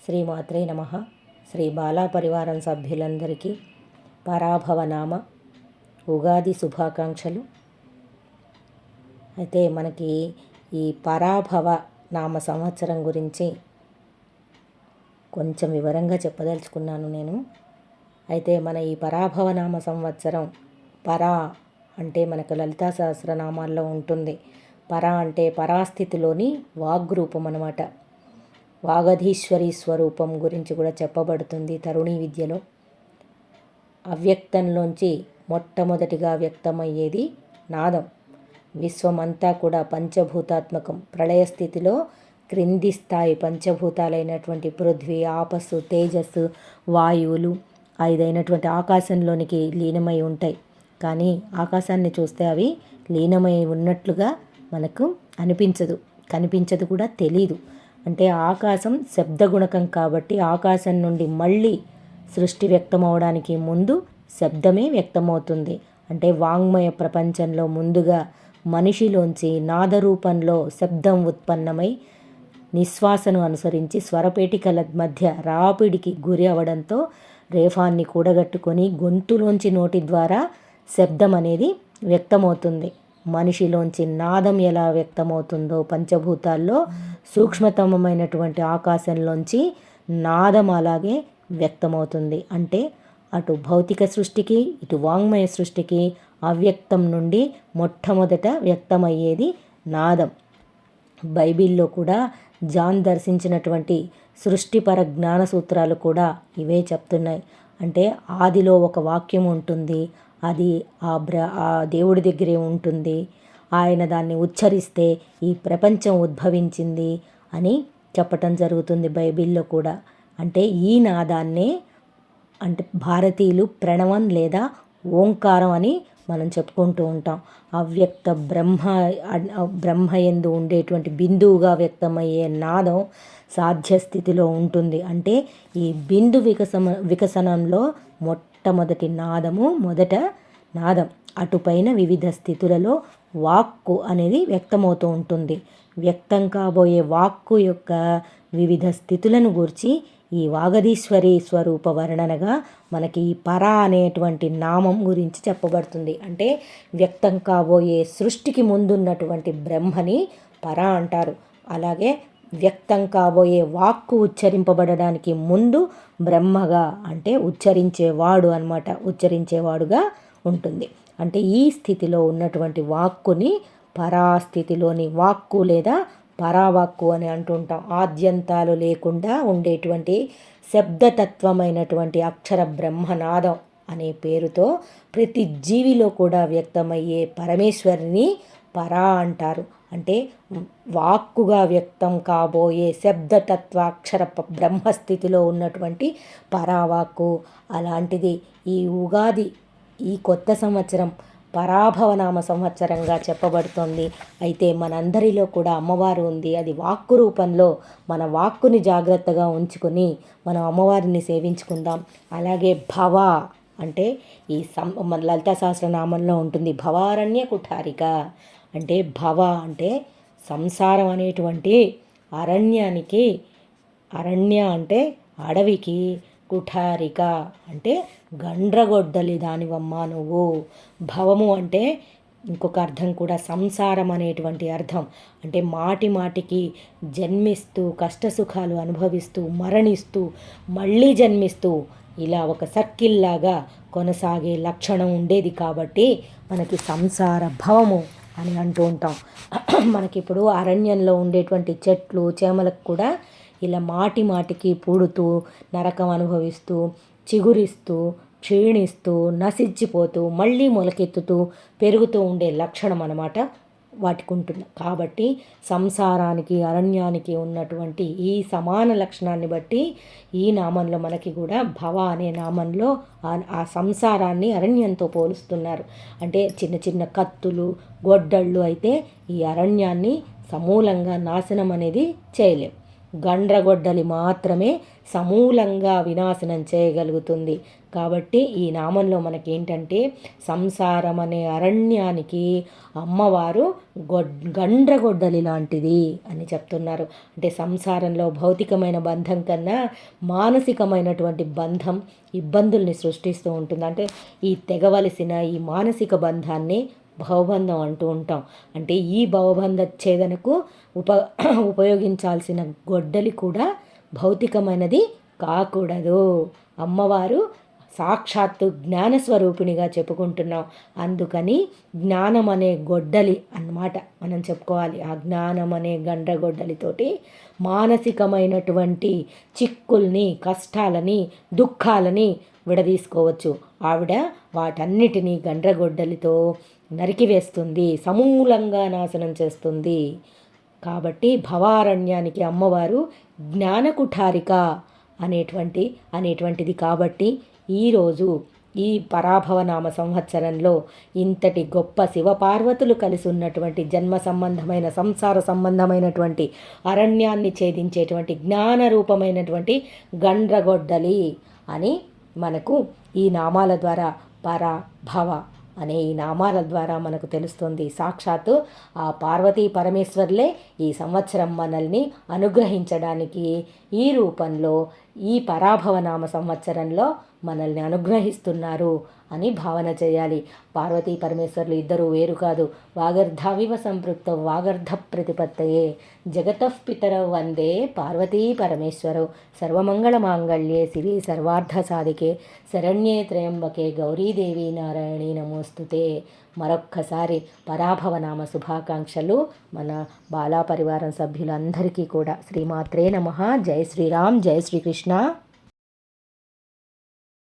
శ్రీమాత్రే నమః. శ్రీ బాలా పరివారం సభ్యులందరికీ పరాభవనామ ఉగాది శుభాకాంక్షలు. అయితే మనకి ఈ పరాభవ నామ సంవత్సరం గురించి కొంచెం వివరంగా చెప్పదలుచుకున్నాను నేను. అయితే మన ఈ పరాభవ నామ సంవత్సరం పరా అంటే మనకు లలితా సహస్రనామాల్లో ఉంటుంది. పరా అంటే పరాస్థితిలోని వాగ్రూపం అన్నమాట. వాగధీశ్వరి స్వరూపం గురించి కూడా చెప్పబడుతుంది తరుణీ విద్యలో. అవ్యక్తంలోంచి మొట్టమొదటిగా వ్యక్తమయ్యేది నాదం. విశ్వమంతా కూడా పంచభూతాత్మకం. ప్రళయ స్థితిలో క్రింది స్థాయి పంచభూతాలైనటువంటి పృథ్వీ, ఆపస్సు, తేజస్సు, వాయువులు ఐదైనటువంటి ఆకాశంలోనికి లీనమై ఉంటాయి. కానీ ఆకాశాన్ని చూస్తే అవి లీనమై ఉన్నట్లుగా మనకు కనిపించదు కూడా తెలీదు. అంటే ఆకాశం శబ్దగుణకం కాబట్టి ఆకాశం నుండి మళ్ళీ సృష్టి వ్యక్తమవడానికి ముందు శబ్దమే వ్యక్తమవుతుంది. అంటే వాంగ్మయ ప్రపంచంలో ముందుగా మనిషిలోంచి నాదరూపంలో శబ్దం ఉత్పన్నమై నిశ్వాసను అనుసరించి స్వరపేటికల మధ్య రాపిడికి గురి అవడంతో రేఫాన్ని కూడగట్టుకొని గొంతులోంచి నోటి ద్వారా శబ్దం అనేది వ్యక్తమవుతుంది. మనిషిలోంచి నాదం ఎలా వ్యక్తమవుతుందో పంచభూతాల్లో సూక్ష్మతమైనటువంటి ఆకాశంలోంచి నాదం అలాగే వ్యక్తమవుతుంది. అంటే అటు భౌతిక సృష్టికి ఇటు వాంగ్మయ సృష్టికి అవ్యక్తం నుండి మొట్టమొదట వ్యక్తమయ్యేది నాదం. బైబిల్లో కూడా జాన్ దర్శించినటువంటి సృష్టిపర జ్ఞాన సూత్రాలు కూడా ఇవే చెప్తున్నాయి. అంటే ఆదిలో ఒక వాక్యం ఉంటుంది, అది ఆ దేవుడి దగ్గరే ఉంటుంది. ఆయన దాన్ని ఉచ్చరిస్తే ఈ ప్రపంచం ఉద్భవించింది అని చెప్పటం జరుగుతుంది బైబిల్లో కూడా. అంటే ఈ నాదాన్నే అంటే భారతీయులు ప్రణవం లేదా ఓంకారం అని మనం చెప్పుకుంటూ ఉంటాం. అవ్యక్త బ్రహ్మయందు ఉండేటువంటి బిందువుగా వ్యక్తమయ్యే నాదం సాధ్యస్థితిలో ఉంటుంది. అంటే ఈ బిందు వికసనంలో మొట్టమొదటి నాదము నాదం. అటుపైన వివిధ స్థితులలో వాక్కు అనేది వ్యక్తమవుతూ ఉంటుంది. వ్యక్తం కాబోయే వాక్కు యొక్క వివిధ స్థితులను గూర్చి ఈ వాగధీశ్వరి స్వరూప వర్ణనగా మనకి ఈ పరా అనేటువంటి నామం గురించి చెప్పబడుతుంది. అంటే వ్యక్తం కాబోయే సృష్టికి ముందున్నటువంటి బ్రహ్మని పరా అంటారు. అలాగే వ్యక్తం కాబోయే వాక్కు ఉచ్చరింపబడడానికి ముందు బ్రహ్మగా అంటే ఉచ్చరించేవాడుగా ఉంటుంది. అంటే ఈ స్థితిలో ఉన్నటువంటి వాక్కుని పరాస్థితిలోని వాక్కు లేదా పరావాక్కు అని అంటుంటాం. ఆద్యంతాలు లేకుండా ఉండేటువంటి శబ్దతత్వమైనటువంటి అక్షర బ్రహ్మనాదం అనే పేరుతో ప్రతి జీవిలో కూడా వ్యక్తమయ్యే పరమేశ్వరిని పరా అంటారు. అంటే వాక్కుగా వ్యక్తం కాబోయే శబ్దతత్వ అక్షర బ్రహ్మస్థితిలో ఉన్నటువంటి పరావాక్కు. అలాంటిది ఈ ఉగాది, ఈ కొత్త సంవత్సరం పరాభవనామ సంవత్సరంగా చెప్పబడుతోంది. అయితే మనందరిలో కూడా అమ్మవారు ఉంది. అది వాక్కు రూపంలో మన వాక్కుని జాగ్రత్తగా ఉంచుకొని మనం అమ్మవారిని సేవించుకుందాం. అలాగే భవ అంటే ఈ మన లలితా సహస్రనామంలో ఉంటుంది భవారణ్య కుఠారిక. అంటే భవ అంటే సంసారం అనేటువంటి అరణ్యానికి, అరణ్య అంటే అడవికి, కుఠారిక అంటే గండ్రగొడ్డలి దానివమ్మ నువ్వు. భవము అంటే ఇంకొక అర్థం కూడా సంసారం అనేటువంటి అర్థం. అంటే మాటికి జన్మిస్తూ కష్టసుఖాలు అనుభవిస్తూ మరణిస్తూ మళ్ళీ జన్మిస్తూ ఇలా ఒక సర్కిల్ లాగా కొనసాగే లక్షణం ఉండేది కాబట్టి మనకి సంసార భవము అని అంటూ ఉంటాం. మనకిప్పుడు అరణ్యంలో ఉండేటువంటి చెట్లు చేమలకు కూడా ఇలా మాటికి పూడుతూ నరకం అనుభవిస్తూ చిగురిస్తూ క్షీణిస్తూ నశించిపోతూ మళ్ళీ మొలకెత్తుతూ పెరుగుతూ ఉండే లక్షణం అన్నమాట వాటికి ఉంటుంది. కాబట్టి సంసారానికి అరణ్యానికి ఉన్నటువంటి ఈ సమాన లక్షణాన్ని బట్టి ఈ నామంలో మనకి కూడా భవ అనే నామంలో ఆ సంసారాన్ని అరణ్యంతో పోలుస్తున్నారు. అంటే చిన్న కత్తులు గొడ్డళ్ళు అయితే ఈ అరణ్యాన్ని సమూలంగా నాశనం అనేది చేయలేం. గండ్రగొడ్డలి మాత్రమే సమూలంగా వినాశనం చేయగలుగుతుంది. కాబట్టి ఈ నామంలో మనకేంటంటే సంసారం అనే అరణ్యానికి అమ్మవారు గండ్రగొడ్డలి లాంటిది అని చెప్తున్నారు. అంటే సంసారంలో భౌతికమైన బంధం కన్నా మానసికమైనటువంటి బంధం ఇబ్బందుల్ని సృష్టిస్తూ ఉంటుంది. అంటే ఈ తెగవలసిన ఈ మానసిక బంధాన్ని భవబంధం అంటూ ఉంటాం. అంటే ఈ భవబంధ ఛేదనకు ఉపయోగించాల్సిన గొడ్డలి కూడా భౌతికమైనది కాకూడదు. అమ్మవారు సాక్షాత్తు జ్ఞానస్వరూపిణిగా చెప్పుకుంటున్నాం. అందుకని జ్ఞానం అనే గొడ్డలి అన్నమాట మనం చెప్పుకోవాలి. ఆ జ్ఞానం అనే గండ్రగొడ్డలితోటి మానసికమైనటువంటి చిక్కుల్ని, కష్టాలని, దుఃఖాలని విడదీసుకోవచ్చు. ఆవిడ వాటన్నిటినీ గండ్రగొడ్డలితో నరికివేస్తుంది, సమూలంగా నాశనం చేస్తుంది. కాబట్టి భవారణ్యానికి అమ్మవారు జ్ఞానకుఠారిక అనేటువంటిది. కాబట్టి ఈరోజు ఈ పరాభవనామ సంవత్సరంలో ఇంతటి గొప్ప శివపార్వతులు కలిసి ఉన్నటువంటి జన్మ సంబంధమైన సంసార సంబంధమైనటువంటి అరణ్యాన్ని ఛేదించేటువంటి జ్ఞానరూపమైనటువంటి గండ్రగొడ్డలి అని మనకు ఈ నామాల ద్వారా భవ అనే ఈ నామాల ద్వారా మనకు తెలుస్తుంది. సాక్షాత్తు ఆ పార్వతీ పరమేశ్వర్లే ఈ సంవత్సరం మనల్ని అనుగ్రహించడానికి ఈ రూపంలో ఈ పరాభవనామ సంవత్సరంలో మనల్ని అనుగ్రహిస్తున్నారు అని భావన చేయాలి. పార్వతీ పరమేశ్వర్లు ఇద్దరు వేరు కాదు. వాగర్ధావివ సంపృక్త వాగర్ధ ప్రతిపత్తయే జగతః పితరౌ వందే పార్వతీ పరమేశ్వరౌ సర్వమంగళ మాంగళ్యే శివే సర్వార్థ సాధికే శరణ్యే త్రయంబకే గౌరీదేవి నారాయణీ నమోస్తుతే. మరొక్కసారి పరాభవనామ శుభాకాంక్షలు మన బాలా పరివారం సభ్యులందరికీ కూడా. శ్రీమాత్రే నమః. జై శ్రీరామ్, జై శ్రీకృష్ణ.